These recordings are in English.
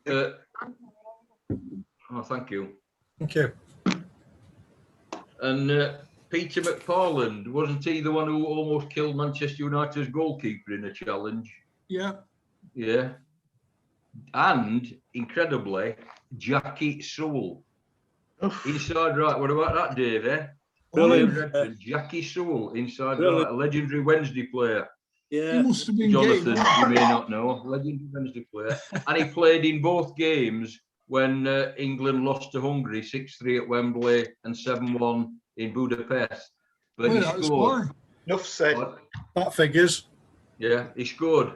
Oh, thank you. Thank you. And Peter McParland, wasn't he the one who almost killed Manchester United's goalkeeper in a challenge? Yeah. Yeah. And, incredibly, Jackie Sewell. Inside right. What about that, Dave, eh? Brilliant. Jackie Sewell, inside Brilliant. right. A legendary Wednesday player. Yeah. He must have been Jonathan, gay. you may not know. Legendary Wednesday player. And he played in both games when England lost to Hungary 6-3 at Wembley and 7-1 in Budapest. But he scored. Enough said. That figures. Yeah, he scored.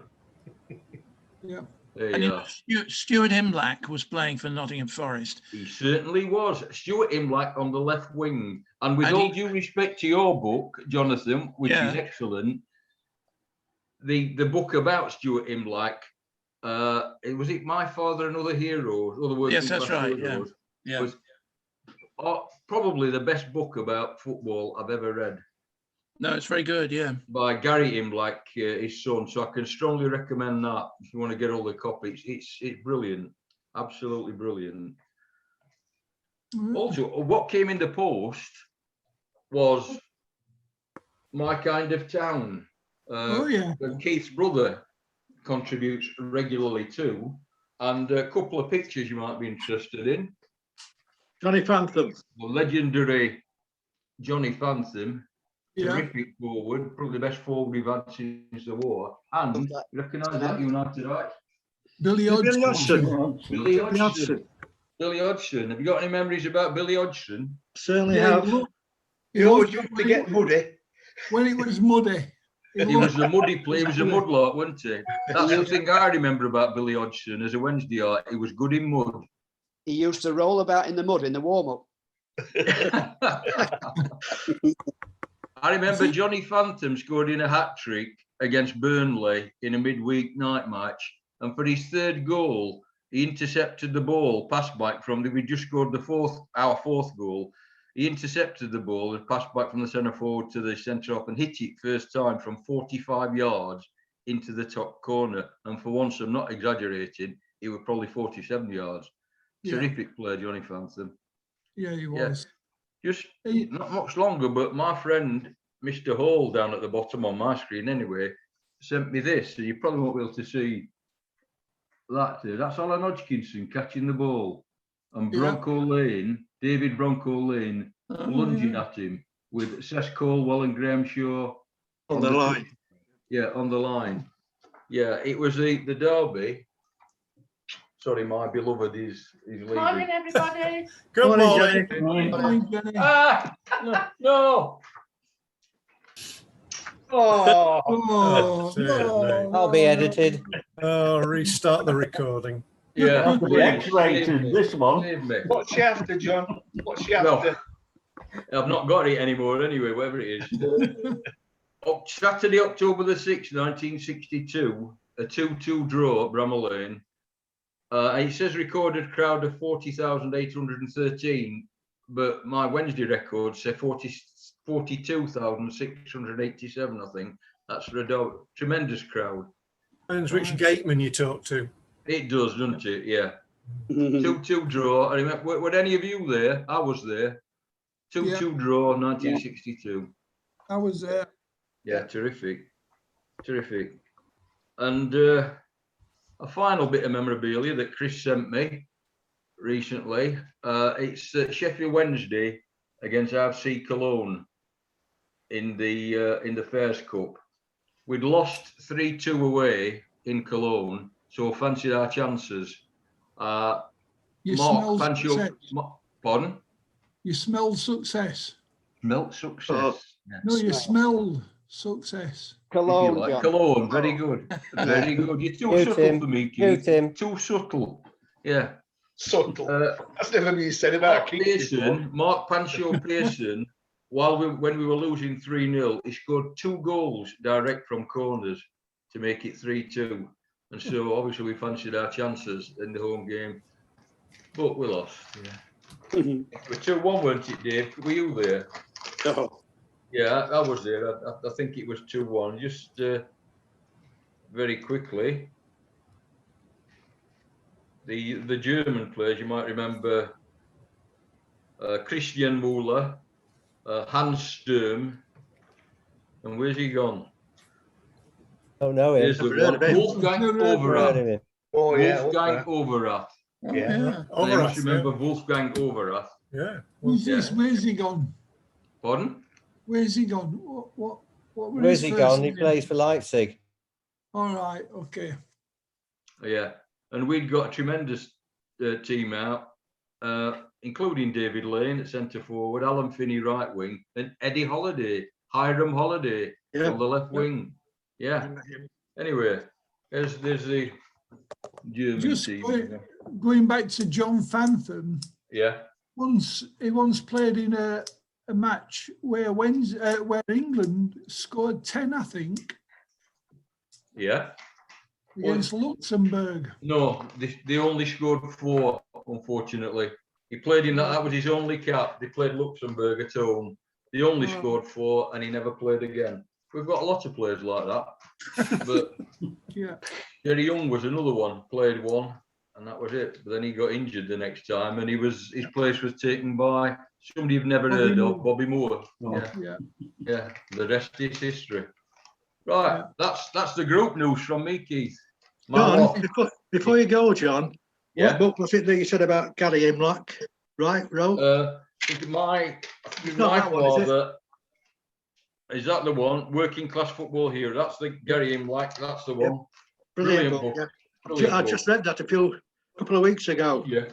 Yeah. There And you are. Stuart Imlach was playing for Nottingham Forest. He certainly was. Stuart Imlach on the left wing. And with all due respect to your book, Jonathan, which is excellent, the book about Stuart Imlach, was it My Father and Other Heroes? Other working Yes, that's class right. heroes, Yeah. was probably the best book about football I've ever read. No, it's very good. Yeah. By Gary Imlach, his son. So I can strongly recommend that if you want to get all the copies. It's brilliant, absolutely brilliant. Also, what came in the post was My Kind of Town. That Keith's brother contributes regularly to, and a couple of pictures you might be interested in. Johnny Phantom. The legendary Johnny Phantom. Terrific forward, probably the best forward we've had since the war. And you recognise that United, right? Billy Hodgson. Billy Hodgson. Billy Hodgson. Have you got any memories about Billy Hodgson? Certainly have. He always used to get muddy. When it was muddy. He was a muddy player. He was a mudlark, wasn't he? That's the thing I remember about Billy Hodgson as a Wednesdayite. He was good in mud. He used to roll about in the mud in the warm-up. I remember Johnny Phantom scored in a hat-trick against Burnley in a midweek night match, and for his third goal, he intercepted the ball, pass back from we just scored our fourth goal. He intercepted the ball and passed back from the centre forward to the centre off and hit it first time from 45 yards into the top corner. And for once, I'm not exaggerating, it was probably 47 yards. Terrific player, Johnny Phantom. Yeah, he was. Just not much longer, but my friend, Mr. Hall, down at the bottom on my screen anyway, sent me this, so you probably won't be able to see that. That's Alan Hodgkinson catching the ball, and Bronco Lane, David Bronco Lane, lunging at him with Seth Colwell and Graham Shaw on the line. Yeah, on the line. Yeah, it was the derby. Sorry, my beloved is leaving. Morning, everybody. Good morning. Morning, Jenny. No. Oh, no. I'll be edited. Oh, restart the recording. Yeah. X-rated, this one. What's she after, John? What's she after? I've not got it anymore anyway, whatever it is. Saturday, October the 6th, 1962, a 2-2 draw at Bramall Lane. It says recorded crowd of 40,813, but my Wednesday records say 42,687, I think. That's for a tremendous crowd. Depends which gateman you talk to. It does, doesn't it? Yeah. 2-2 draw. I remember, were any of you there? I was there. 2-2 draw, 1962. I was there. Yeah, terrific. Terrific. And a final bit of memorabilia that Chris sent me recently. It's Sheffield Wednesday against RC Cologne in the Fairs Cup. We'd lost 3-2 away in Cologne, so fancied our chances. You smelled success. Pardon? You smelled success. Smelled success. No, you smelled success. Cologne, like. Cologne, very good. Very good. You're too subtle for me, Keith. Too subtle. Yeah. Subtle. That's never been said about Keith. Mark Pancho Pearson, when we were losing 3-0, he scored 2 goals direct from corners to make it 3-2. And so obviously we fancied our chances in the home game. But we lost. Yeah. It was 2-1, weren't it, Dave? Were you there? No. Yeah, I was there. I think it was 2-1. Just very quickly. the German players, you might remember Christian Müller, Hans Sturm, and where's he gone? Don't know him. Here's the Never heard of one, him. Wolfgang Never heard of Never heard Overath. of him. Oh, yeah. Wolfgang Overath. Oh, Yeah. yeah. I must Overath, remember Wolfgang Overath. yeah. Who's Yeah. this? Where's he gone? Pardon? Where's he gone? What were Where's his he first gone? He name? plays for Leipzig. All right, okay. Yeah, and we'd got a tremendous team out, including David Lane at centre forward, Alan Finney right wing, and Eddie Holiday, Hiram Holiday Yeah. on the left wing. Yeah. Anyway, there's the German Just team. going back to John Fantham, Yeah. he once played in a match where England scored 10, I think, Yeah. against Luxembourg. No, they only scored 4, unfortunately. He played in that was his only cap. They played Luxembourg at home. They only Oh. scored 4 and he never played again. We've got a lot of players like that. But Yeah. Jerry Young was another one, played 1, and that was it. But then he got injured the next time and his place was taken by somebody you've never Bobby heard Moore. of, Bobby Moore. Oh. Yeah, Yeah. yeah. The rest is history. Right, that's the group news from me, Keith. My John, lot. before you go, John, Yeah. what book was it that you said about Gary Imlach? Right, wrote? I think my not that one, is it? father, is that the one? Working Class Football Hero. That's the Gary Imlach. That's the one. Brilliant brilliant book. book. Yeah. Brilliant I book. just read that a couple of weeks ago. Yeah.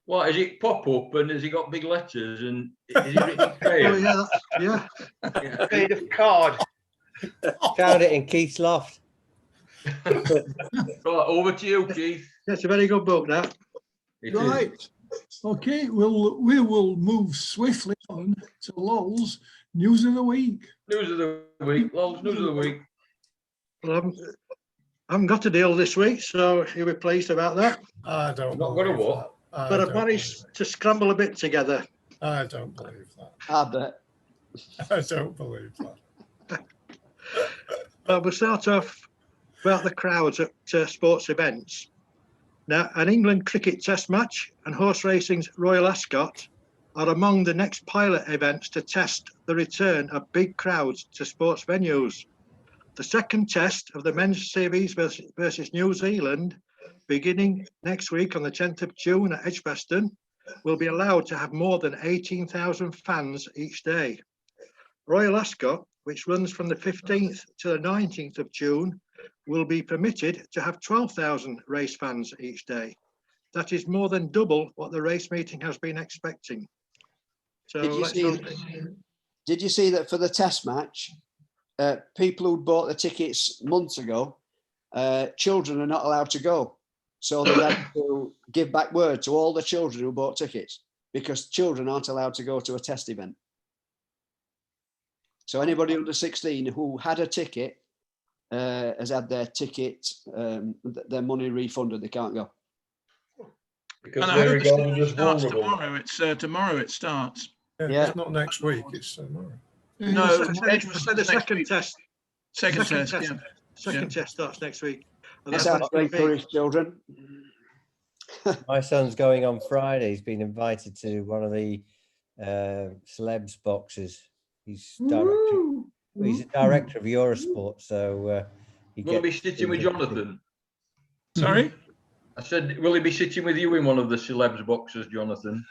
What, is it pop up and has he got big letters and is it written Oh, crayon? yeah, yeah. Yeah. Made of card. Found it in Keith's loft. Right, over to you, Keith. That's a very good book, that. It is. Right. Okay, we will move swiftly on to Lowell's News of the Week. News of the week. Lol's news of the week. Well, I haven't got a deal this week, so you'll be pleased about that. I don't Not gonna believe what? that. I But I've don't managed believe to scramble a bit together. that. I don't believe that. I bet. I don't believe that. Well, we'll start off about the crowds at sports events. Now, an England cricket test match and horse racing's Royal Ascot are among the next pilot events to test the return of big crowds to sports venues. The second test of the men's series versus New Zealand, beginning next week on the 10th of June at Edgbaston, will be allowed to have more than 18,000 fans each day. Royal Ascot, which runs from the 15th to the 19th of June, will be permitted to have 12,000 race fans each day. That is more than double what the race meeting has been expecting. So Did you see that for the test match, people who bought the tickets months ago, children are not allowed to go. So they had to give back word to all the children who bought tickets because children aren't allowed to go to a test event. So anybody under 16 who had a ticket has had their ticket, their money refunded. They can't go. Because And I they're hope it regarded as starts vulnerable. tomorrow. It's tomorrow it starts. Yeah. It's not next week. It's tomorrow. No, I said the second test. Second test, test. yeah. Second test starts next week. And That that's sounds what it's great gonna for be. his children. My son's going on Friday. He's been invited to one of the celebs boxes. He's a director of Eurosport, so he Will he be gets sitting with Jonathan? Sorry? I said, will he be sitting with you in one of the celebs boxes, Jonathan?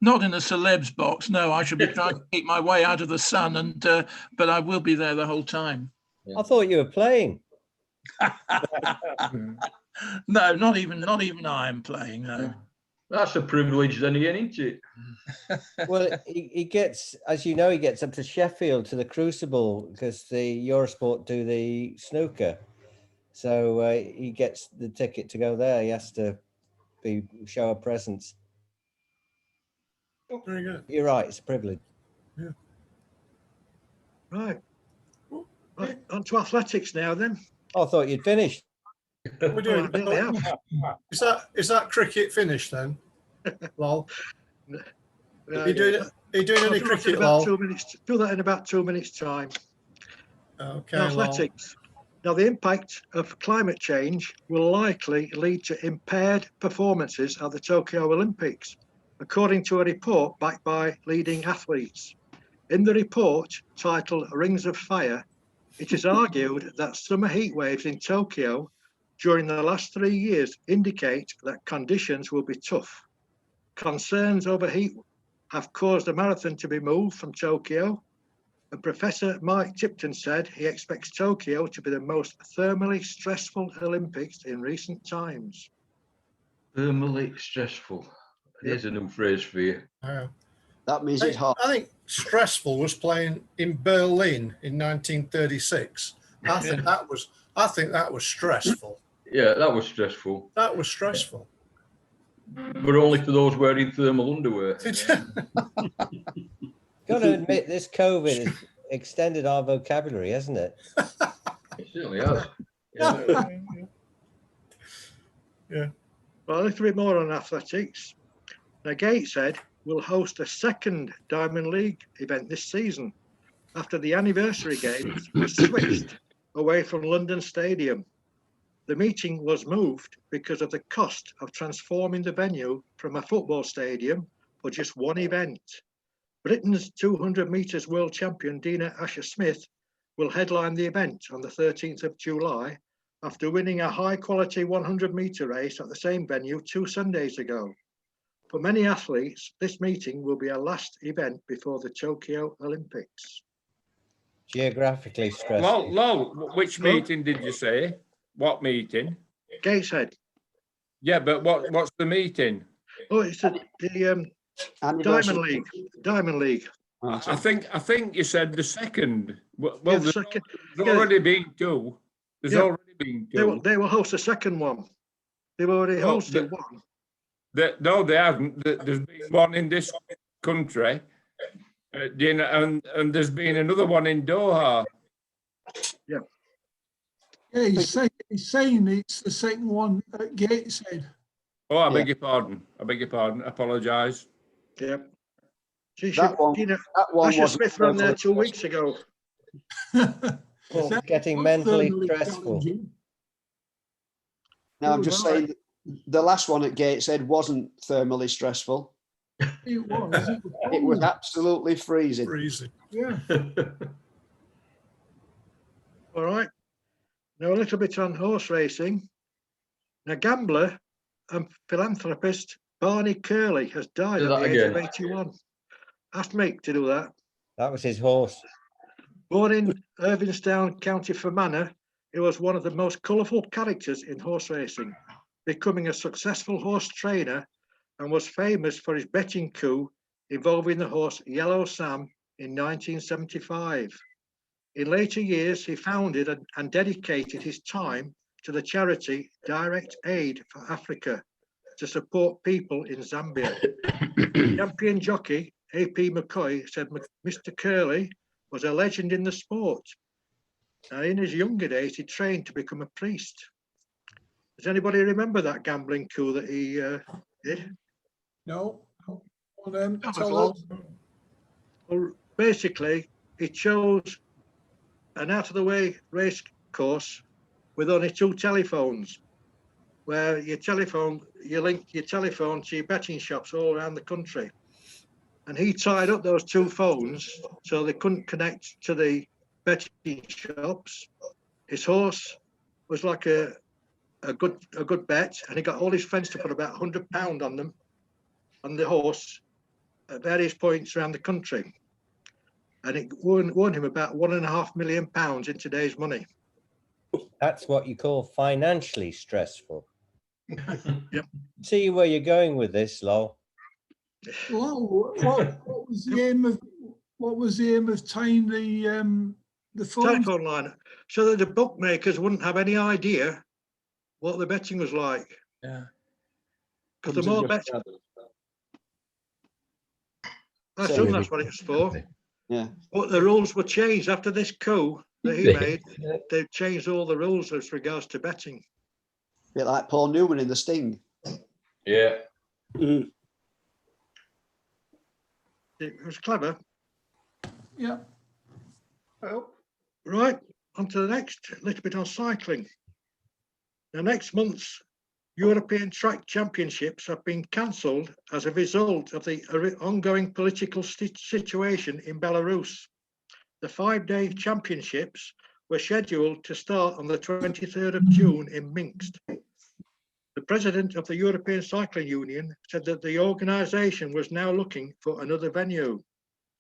Not in a celebs box. No, I should be trying to keep my way out of the sun, and but I will be there the whole time. I thought you were playing. No, not even I am playing. No. That's a privilege then again, isn't it? Well, he gets, as you know, he gets up to Sheffield to the Crucible because the Eurosport do the snooker. So he gets the ticket to go there. He has to show a presence. Very good. You're right, it's a privilege. Right. Right, on to athletics now then. I thought you'd finished. We're doing. Oh, I nearly have. Is that cricket finished then? Lol. Are you doing I'll any do that in cricket, about lol? 2 minutes. Do that in about 2 minutes' time. Okay, Now, lol. athletics. Now, the impact of climate change will likely lead to impaired performances at the Tokyo Olympics, according to a report backed by leading athletes. In the report, titled Rings of Fire, it is argued that summer heat waves in Tokyo during the last 3 years indicate that conditions will be tough. Concerns over heat have caused the marathon to be moved from Tokyo, and Professor Mike Tipton said he expects Tokyo to be the most thermally stressful Olympics in recent times. Thermally stressful. There's a new phrase for you. That means it's hot. I think stressful was playing in Berlin in 1936. I think that was stressful. Yeah, that was stressful. That was stressful. But only for those wearing thermal underwear. Got to admit, this COVID has extended our vocabulary, hasn't it? It certainly has. Yeah. Well, a little bit more on athletics. Now, Gateshead will host a second Diamond League event this season after the anniversary games were switched away from London Stadium. The meeting was moved because of the cost of transforming the venue from a football stadium for just one event. Britain's 200 metres world champion Dina Asher-Smith will headline the event on the 13th of July after winning a high-quality 100-metre race at the same venue 2 Sundays ago. For many athletes, this meeting will be a last event before the Tokyo Olympics. Geographically stressful. Lol, which meeting did you say? What meeting? Gateshead. Yeah, but what's the meeting? Oh, it's the Diamond League. Diamond League. I think you said the second. Well, Yeah, there's second. already been two. There's already been two. They will host a second one. They've already hosted one. No, they haven't. There's been one in this country, and there's been another one in Doha. Yeah. Yeah, he's saying it's the second one at Gateshead. Oh, I beg your pardon. I apologise. Yeah. That one Asher was Smith ran there 2 weeks ago. It's getting mentally stressful. Now, I'm just saying the last one at Gateshead wasn't thermally stressful. It was. It was absolutely freezing. Freezing. Yeah. All right. Now a little bit on horse racing. Now, gambler and philanthropist Barney Curley has died at the age of 81. Asked Mick to do that. That was his horse. Born in Irvinstown, County Fermanagh, he was one of the most colourful characters in horse racing, becoming a successful horse trainer and was famous for his betting coup involving the horse Yellow Sam in 1975. In later years, he founded and dedicated his time to the charity Direct Aid for Africa to support people in Zambia. Champion jockey A.P. McCoy said Mr. Curley was a legend in the sport. Now, in his younger days, he trained to become a priest. Does anybody remember that gambling coup that he did? No. Well, tell us. Well, basically, he chose an out-of-the-way race course with only 2 telephones, where you link your telephone to your betting shops all around the country. And he tied up those 2 phones so they couldn't connect to the betting shops. His horse was like a good bet, and he got all his friends to put about £100 on them, on the horse, at various points around the country. And it won him about £1.5 million in today's money. That's what you call financially stressful. Yep. See where you're going with this, Lol. Well, what was the aim of tying the phone? Telephone line, so that the bookmakers wouldn't have any idea what the betting was like. Yeah. Because the more bets, I assume that's what it's for. Yeah. But the rules were changed after this coup that he made. They've changed all the rules as regards to betting. A bit like Paul Newman in The Sting. Yeah. It was clever. Yeah. Well, right. on to the next, a little bit on cycling. Now, next month's European Track Championships have been cancelled as a result of the ongoing political situation in Belarus. The 5-day championships were scheduled to start on the 23rd of June in Minsk. The president of the European Cycling Union said that the organisation was now looking for another venue.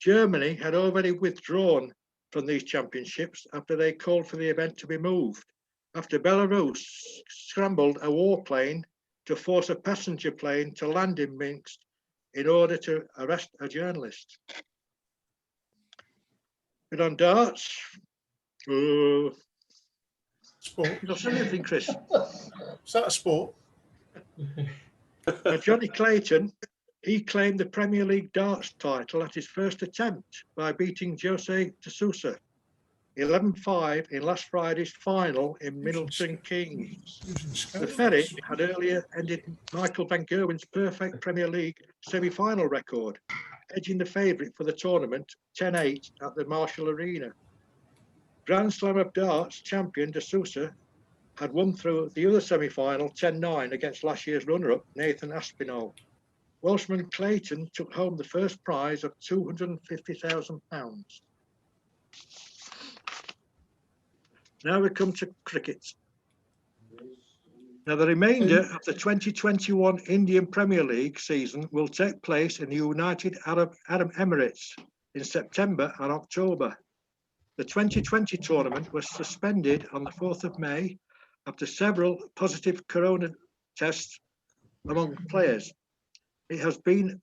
Germany had already withdrawn from these championships after they called for the event to be moved, after Belarus scrambled a warplane to force a passenger plane to land in Minsk in order to arrest a journalist. But on darts, Sport. you don't say anything, Chris. Is that a sport? Now, Johnny Clayton, he claimed the Premier League darts title at his first attempt by beating Jose de Sousa 11-5 in last Friday's final in Middleton Keynes. The ferry had earlier ended Michael van Gerwen's perfect Premier League semi-final record, edging the favourite for the tournament 10-8 at the Marshall Arena. Grand Slam of Darts champion de Sousa had won through the other semi-final 10-9 against last year's runner-up Nathan Aspinall. Welshman Clayton took home the first prize of £250,000. Now we come to cricket. Now the remainder of the 2021 Indian Premier League season will take place in the United Arab Emirates in September and October. The 2020 tournament was suspended on the 4th of May after several positive corona tests among players. It has been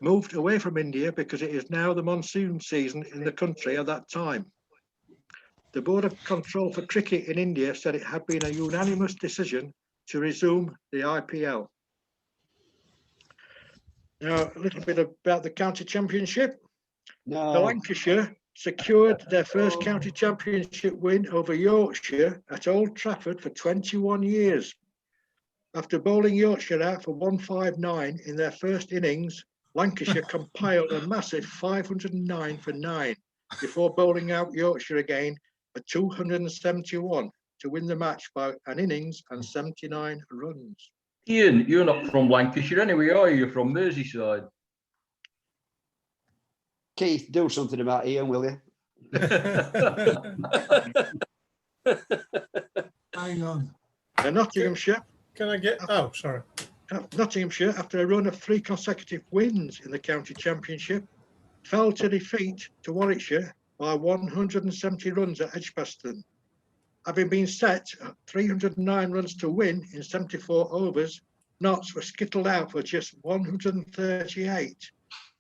moved away from India because it is now the monsoon season in the country at that time. The Board of Control for Cricket in India said it had been a unanimous decision to resume the IPL. Now, a little bit about the county championship. The Lancashire secured their first county championship win over Yorkshire at Old Trafford for 21 years. After bowling Yorkshire out for 159 in their first innings, Lancashire compiled a massive 509 for 9 before bowling out Yorkshire again for 271 to win the match by an innings and 79 runs. Ian, you're not from Lancashire anyway, are you? You're from Merseyside. Keith, do something about Ian, will you? Hang on. Nottinghamshire. Can I get? Oh, sorry. Nottinghamshire, after a run of 3 consecutive wins in the county championship, fell to defeat to Warwickshire by 170 runs at Edgbaston. Having been set at 309 runs to win in 74 overs, Notts were skittled out for just 138,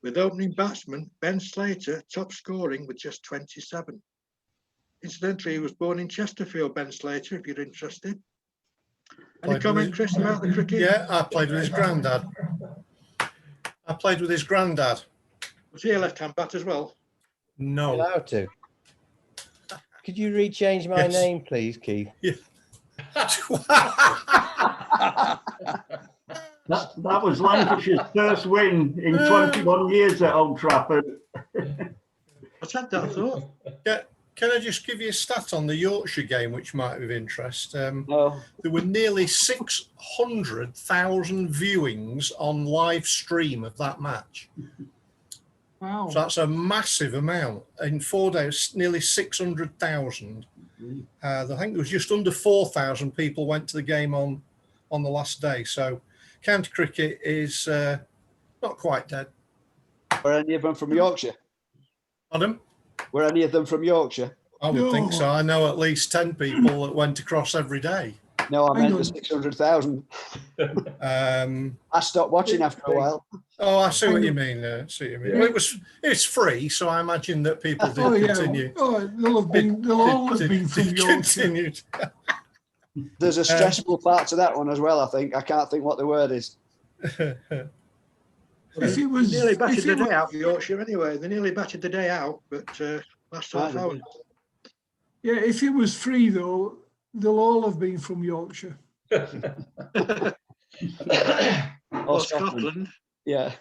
with opening batsman Ben Slater top scoring with just 27. Incidentally, he was born in Chesterfield, Ben Slater, if you're interested. Any comment, Chris, about the cricket? Yeah, I played with his granddad. Was he a left-hand bat as well? No. Allowed to. Could you rechange my name, please, Keith? Yeah. That was Lancashire's first win in 21 years at Old Trafford. What's that, I thought? Yeah. Can I just give you a stat on the Yorkshire game, which might be of interest? There were nearly 600,000 viewings on live stream of that match. Wow. So that's a massive amount. In 4 days, nearly 600,000. I think there was just under 4,000 people went to the game on the last day. So county cricket is not quite dead. Were any of them from Yorkshire? Pardon? Were any of them from Yorkshire? I would think so. I know at least 10 people that went across every day. No, I meant the 600,000. I stopped watching after a while. Oh, I see what you mean. Well, it's free, so I imagine that people did continue. Oh, they'll all have been from Yorkshire. There's a stressful part to that one as well, I think. I can't think what the word is. If it was, nearly batted the day out, Yorkshire, anyway. They nearly batted the day out, but last half hour. Yeah, if it was free, though, they'll all have been from Yorkshire. Or Scotland. Yeah.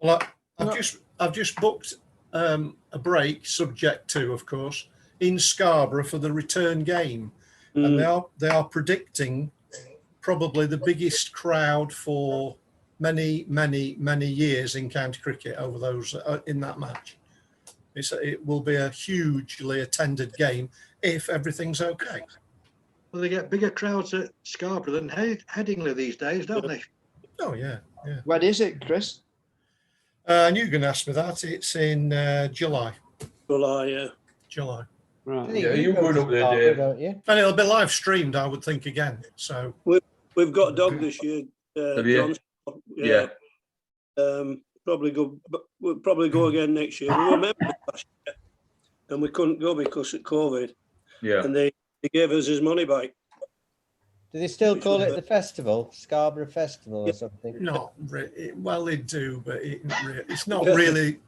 Well, I've just booked a break, subject to, of course, in Scarborough for the return game, and they are predicting probably the biggest crowd for many years in county cricket over those in that match. It will be a hugely attended game if everything's okay. Well, they get bigger crowds at Scarborough than Headingley these days, don't they? Oh yeah. When is it, Chris? And you can ask me that. It's in July. July. Right. Yeah, you're going up there, Dave. Don't you? And it'll be live streamed, I would think, again. So We've got a dog this year. Have you? John. Yeah. We'll probably go again next year. We were members last year, and we couldn't go because of COVID. Yeah. And they gave us his money back. Do they still call it the festival, Scarborough Festival or something? not really. Well, they do, but it's not really.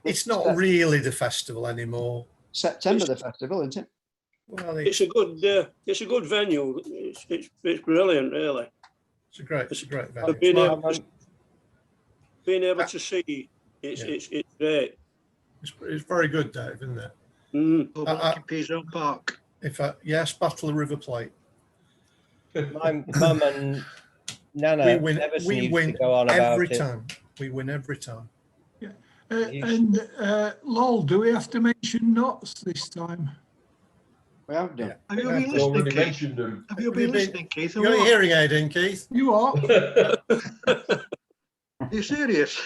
It's not really the festival anymore. September, the festival, isn't it? Well, It's a good venue. It's brilliant, really. It's a great venue. I've been able to see. It's great. It's very good, Dave, isn't it? Over Peasone Park. Yes, Battle of River Plate. My mum and Nana We win to go on about every it. time. We win every time. And Lol, do we have to mention knots this time? We have done. Have you been listening, Already Keith? mentioned them. Have you been listening, Keith? You got your hearing aid in, Keith? You are? Are you serious?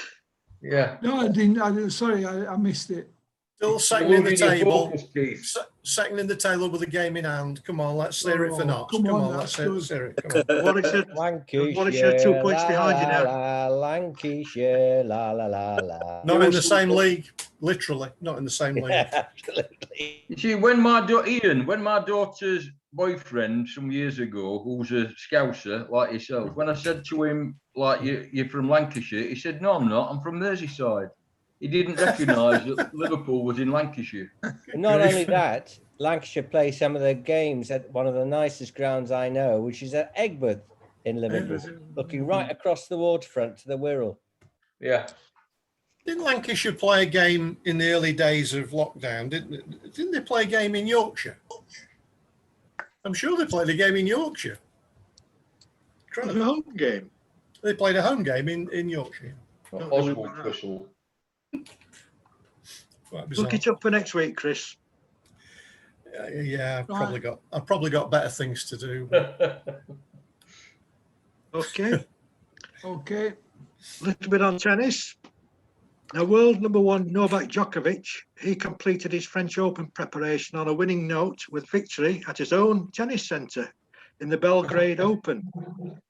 Yeah. No, I didn't. Sorry, I missed it. Still second in the Moving your table. focus, Keith. Second in the table with a game in hand. Come on, let's hear it for knots. Come Come on, on, that's let's hear it. Come on. Lancashire, What is your 2 points behind you now? Lancashire, la la la la. Not in the same league, literally. Not in the same league. Absolutely. You see, when my daughter's boyfriend some years ago, who was a Scouser like yourself, when I said to him, like, you're from Lancashire, he said, no, I'm not. I'm from Merseyside. He didn't recognise that Liverpool was in Lancashire. Not only that, Lancashire play some of their games at one of the nicest grounds I know, which is at Egworth in Liverpool, looking right across the waterfront to the Wirral. Yeah. Didn't Lancashire play a game in the early days of lockdown? Didn't they play a game in Yorkshire? I'm sure they played a game in Yorkshire. A home game. They played a home game in Yorkshire. Oswald Crystal. Look it up for next week, Chris. Yeah, I've probably got better things to do. Okay. Okay. A little bit on tennis. Now, world number one Novak Djokovic, he completed his French Open preparation on a winning note with victory at his own tennis centre in the Belgrade Open,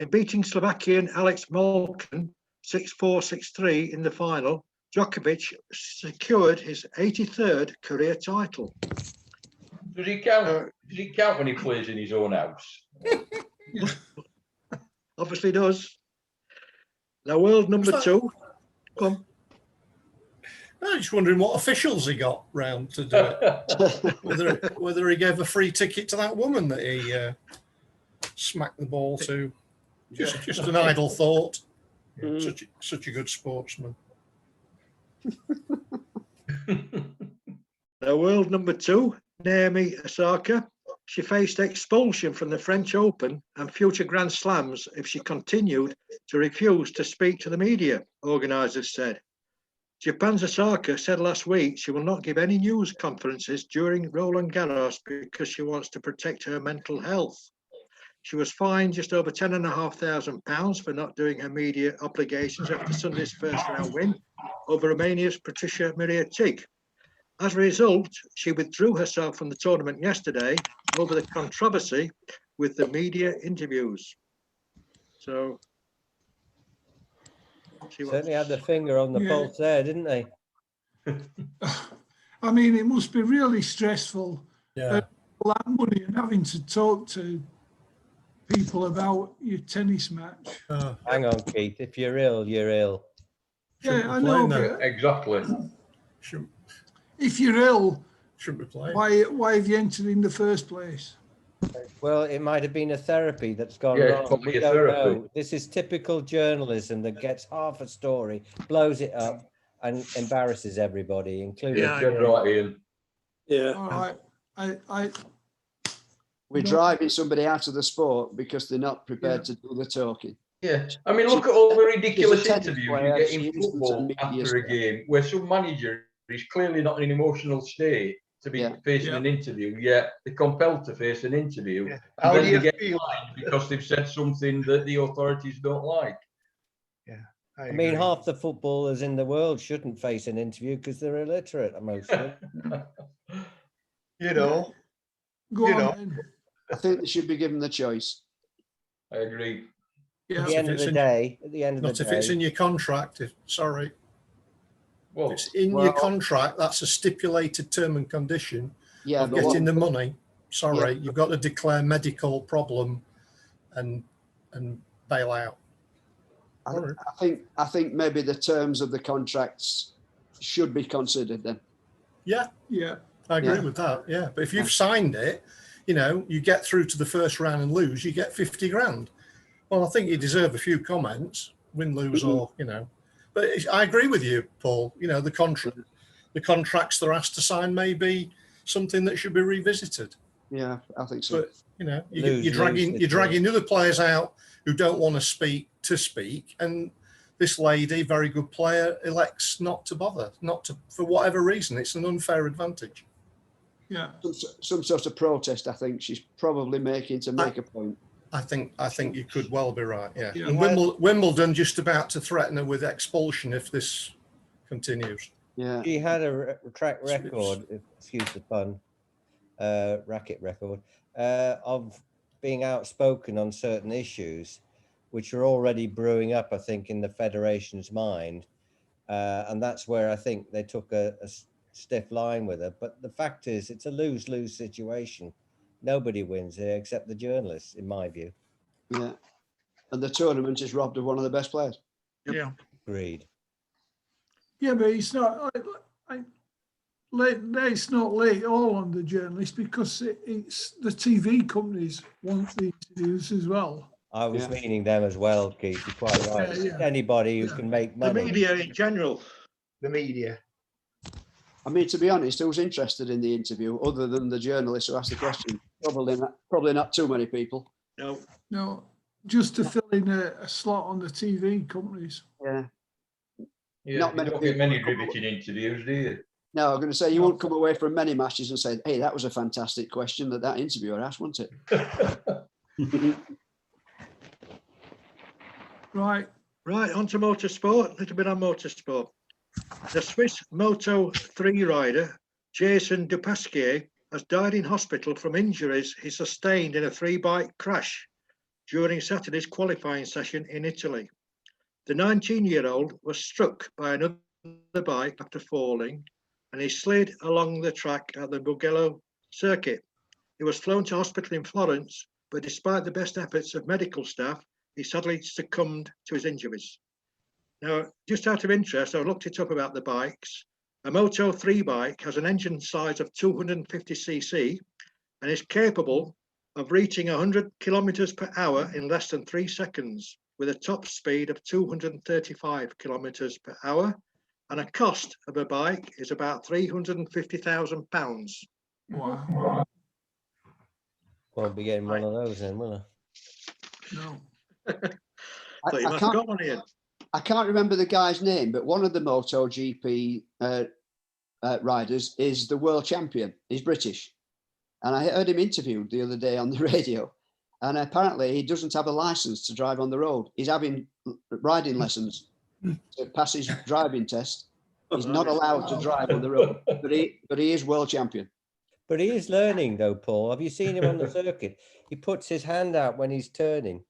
in beating Slovakian Alex Molcan 6-4, 6-3 in the final. Djokovic secured his 83rd career title. Does he count? Does he count when he plays in his own house? Obviously does. Now, world number two. Come on. I'm just wondering what officials he got round to do it. whether he gave a free ticket to that woman that he smacked the ball to. Just an idle thought. Such a good sportsman. Now, world number two, Naomi Osaka. She faced expulsion from the French Open and future Grand Slams if she continued to refuse to speak to the media, organisers said. Japan's Osaka said last week she will not give any news conferences during Roland Garros because she wants to protect her mental health. She was fined just over £10,500 for not doing her media obligations after Sunday's first round win over Romania's Patricia Miriatic. As a result, she withdrew herself from the tournament yesterday over the controversy with the media interviews. So Certainly had the finger on the pulse there, didn't they? I mean, it must be really stressful. Yeah. All that money and having to talk to people about your tennis match. Hang on, Keith. If you're ill, you're ill. Yeah, I know. But Exactly. if you're ill, shouldn't be playing. Why have you entered in the first place? Well, it might have been a therapy that's gone Yeah, wrong. probably We a don't therapy. know. This is typical journalism that gets half a story, blows it up, and embarrasses everybody, including. Yeah, dead right, Ian. Yeah. All right. We're No. driving somebody out of the sport because they're not prepared to do the talking. Yeah, I mean, look at all the ridiculous She's a tennis interviews player, you get she in isn't a football media after star. a game where some manager is clearly not in an emotional state to be facing Yeah. an interview, yet they're compelled to face an interview. Yeah. And How then do they you get feel? fined because they've said something that the authorities don't like. I mean, half the footballers in the world shouldn't face an interview because they're illiterate, most of them. You know, Go You on know. then. I think they should be given the choice. I agree. Yeah. At the end of the day, Not if it's in your contract. Sorry. Well, If it's in your contract, that's a stipulated term and condition of but getting the money. Sorry, Yeah. you've got to declare medical problem and bail out. I think maybe the terms of the contracts should be considered then. Yeah, Yeah. I agree Yeah. with that. Yeah, but if you've signed it, you get through to the first round and lose, you get 50 grand. Well, I think you deserve a few comments, win, lose, or But I agree with you, Paul. The contracts they're asked to sign may be something that should be revisited. Yeah, I think so. But you're dragging other players out who don't want to speak, and this lady, very good player, elects not to bother, for whatever reason. It's an unfair advantage. Yeah. Some sort of protest, I think she's probably making to make a point. I think you could well be right. Yeah. Yeah. And Wimbledon just about to threaten her with expulsion if this continues. Yeah. She had a track record, excuse the pun, racket record, of being outspoken on certain issues, which are already brewing up, I think, in the federation's mind. And that's where I think they took a stiff line with her. But the fact is, it's a lose-lose situation. Nobody wins here except the journalists, in my view. Yeah. And the tournament is robbed of one of the best players. Yeah. Agreed. Yeah, but it's not. It's not late all on the journalists because it's the TV companies want the interviews as well. I was meaning them as well, Keith. You're quite right. Yeah. Anybody who can make money. the media in general. The media. I mean, to be honest, who was interested in the interview other than the journalist who asked the question? Probably not too many people. No, just to fill in a slot on the TV companies. Yeah. Yeah, Not you many don't get people many come riveting interviews, do you? No, I'm going to say you won't come away from many matches and say, "Hey, that was a fantastic question that interviewer asked, wasn't it?" Right. On to motorsport. A little bit on motorsport. The Swiss Moto 3 rider, Jason Dupasquier, has died in hospital from injuries he sustained in a 3-bike crash during Saturday's qualifying session in Italy. The 19-year-old was struck by another bike after falling, and he slid along the track at the Mugello circuit. He was flown to hospital in Florence, but despite the best efforts of medical staff, he sadly succumbed to his injuries. Now, just out of interest, I looked it up about the bikes. A Moto 3 bike has an engine size of 250cc and is capable of reaching 100 kilometers per hour in less than 3 seconds, with a top speed of 235 kilometers per hour. And a cost of a bike is about £350,000. Wow. Won't be getting one of those then, will I? No. So you must have got one here. I can't remember the guy's name, but one of the MotoGP riders is the world champion. He's British. And I heard him interviewed the other day on the radio. And apparently he doesn't have a license to drive on the road. He's having riding lessons to pass his driving test. He's not allowed to drive on the road, but he is world champion. But he is learning though, Paul. Have you seen him on the circuit? He puts his hand out when he's turning.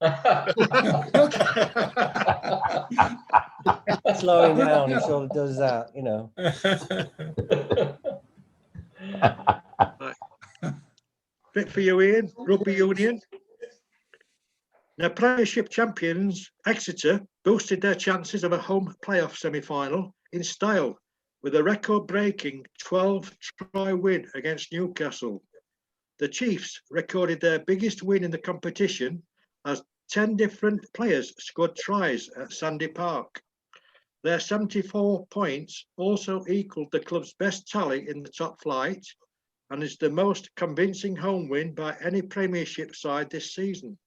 Slowing down, he sort of does that, you know. Bit for you, Ian. Rugby Union. Now, Premiership champions Exeter boosted their chances of a home playoff semi-final in style with a record-breaking 12-try win against Newcastle. The Chiefs recorded their biggest win in the competition as 10 different players scored tries at Sandy Park. Their 74 points also equalled the club's best tally in the top flight, and is the most convincing home win by any Premiership side this season.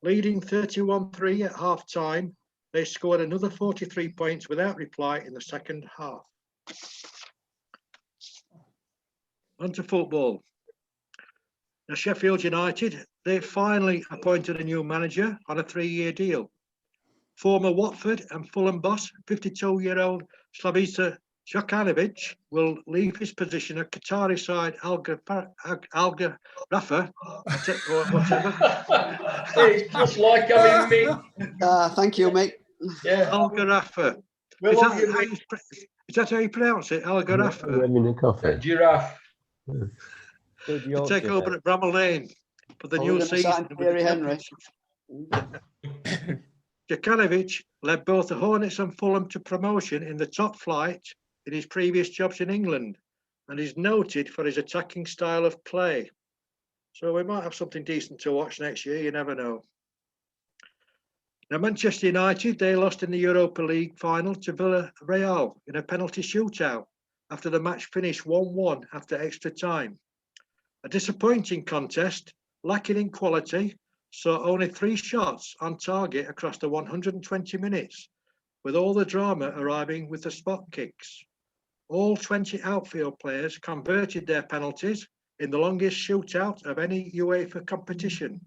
Leading 31-3 at half-time, they scored another 43 points without reply in the second half. On to football. Now, Sheffield United, they finally appointed a new manager on a 3-year deal. Former Watford and Fulham boss, 52-year-old Slavica Djokovic, will leave his position at Qatari side Al Gharafa, or whatever. It's just like having me. Thank you, mate. Yeah. Al Gharafa. We'll Is have you, mate. that how you pronounce it? Al Gharafa. Having a coffee. Giraffe. Good To Yorkshire take over there. at Bramall Lane for the new season. Thierry Henry. Djokovic led both the Hornets and Fulham to promotion in the top flight in his previous jobs in England, and is noted for his attacking style of play. So we might have something decent to watch next year, you never know. Now, Manchester United, they lost in the Europa League final to Villarreal in a penalty shootout after the match finished 1-1 after extra time. A disappointing contest, lacking in quality, saw only 3 shots on target across the 120 minutes, with all the drama arriving with the spot kicks. All 20 outfield players converted their penalties in the longest shootout of any UEFA competition.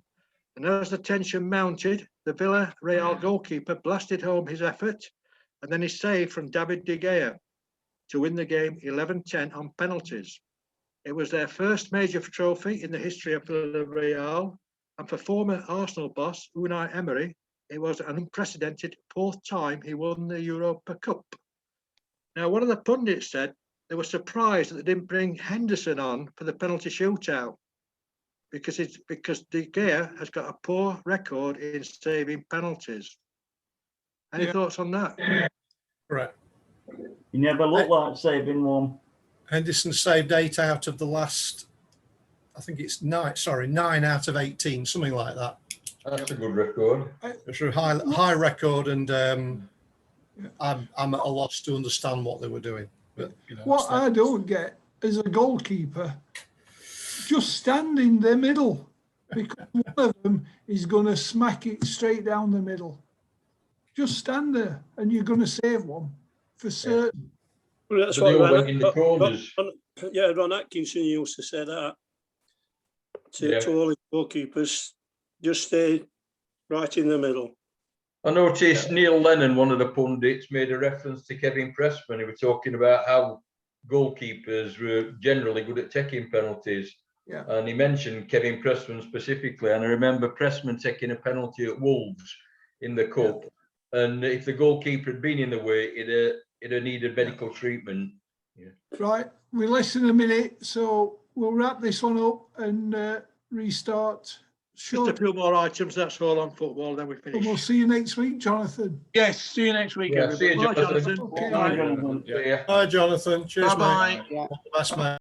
And as the tension mounted, the Villarreal goalkeeper blasted home his effort, and then he saved from David De Gea to win the game 11-10 on penalties. It was their first major trophy in the history of Villarreal, and for former Arsenal boss Unai Emery, it was an unprecedented 4th time he won the Europa Cup. Now, one of the pundits said they were surprised that they didn't bring Henderson on for the penalty shootout because De Gea has got a poor record in saving penalties. Any thoughts on that? Right. You never look like saving one. Henderson saved 8 out of the last, I think it's 9 out of 18, something like that. That's a good record. It's a high record, and I'm at a loss to understand what they were doing. But what I don't get as a goalkeeper, just stand in the middle, because one of them is going to smack it straight down the middle. Just stand there, and you're going to save one for certain. Well, that's But what they all went in the corners. Ron Atkinson used to say that to all his goalkeepers, just stay right in the middle. I noticed Neil Lennon, one of the pundits, made a reference to Kevin Pressman. He was talking about how goalkeepers were generally good at taking penalties. Yeah. And he mentioned Kevin Pressman specifically. And I remember Pressman taking a penalty at Wolves in the Cup. And if the goalkeeper had been in the way, it'd have needed medical treatment. Yeah. Right, we're less than a minute, so we'll wrap this one up and restart. Just a few more items, that's all on football, then we And finish. we'll see you next week, Jonathan. Yes, see you next week, Yeah, see you, everybody. Jonathan. Okay. Bye, Jonathan. Yeah. Hi, Jonathan. Cheers, Bye-bye. mate. All the best, mate.